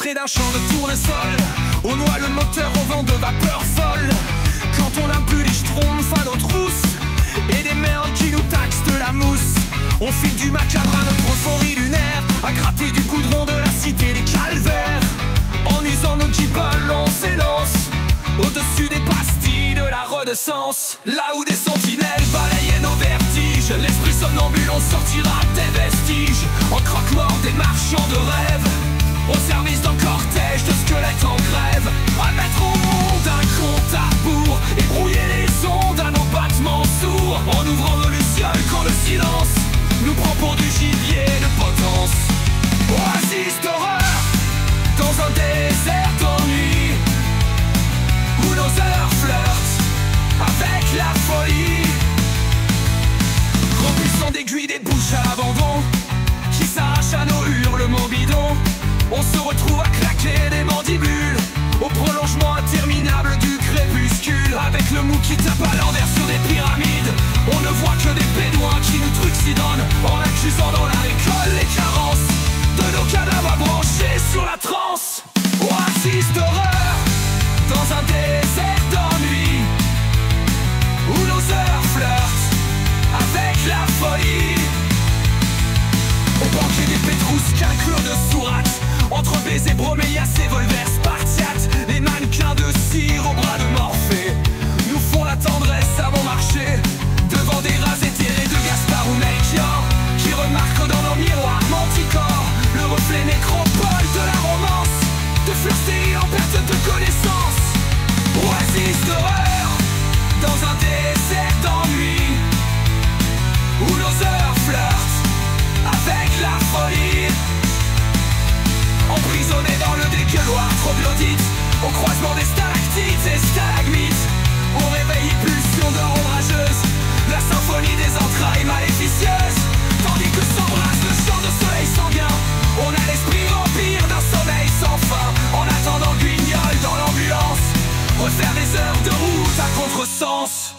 entrée d'un champ de tournesol. On noie le moteur au vent de vapeur folle. Quand on n'a plus les schtroumpfs à nos trousses et des merdes qui nous taxent de la mousse, on file du macabre à notre euphorie lunaire, à gratter du goudron de la cité des calvaires. En usant nos guibolles, on s'élance au-dessus des pastilles de la renaissance. Là où des sentinelles balayaient nos vertiges, l'esprit somnambule, on sortira des vestiges. En croque-mort des marchands de rêve, au service d'un cortège de squelettes en grève, à mettre au monde un compte à rebours et brouiller les ondes à nos battements sourds, en ouvrant nos lucioles quand le silence nous prend pour du gibier de potence. Oasis d'horreur dans un désert d'ennui, où nos heures flirtent avec la folie, repoussant d'aiguilles des bouches à l'abandon qui s'arrachent à nos hurlements bidons. On se retrouve à claquer des mandibules au prolongement interminable du crépuscule, avec le mou qui tape à l'envers sur des pyramides. On ne voit que des bédouins qui nous trucidonnent, en accusant dans la récolte les carences de nos cadavres branchés sur la transe. Oasis d'horreur dans un désert d'ennui, où nos heures flirtent avec la folie. Au banquet des Pétrousses qu'un clos de sourates, entre baisers bromélias et volvers spartiates, les mannequins de cire au bras de Morphée nous font la tendresse à bon marché, devant des rats éthérés de Gaspard ou Melchior, qui remarquent dans nos miroirs manticore le reflet nécropole de la romance, de fleurs stériles en perte de connaissance. Oasis d'horreur dans un désert d'ennui, où nos heures flirtent avec la folie, emprisonnés dans le dégueuloir troglodyte, au croisement des stalactites et stalagmites. On réveille pulsions de ombrageuse, la symphonie des entrailles maléficieuses, tandis que s'embrasse le champ de soleil sanguin. On a l'esprit vampire d'un sommeil sans fin, en attendant Guignol dans l'ambulance, refaire des heures de route à contresens.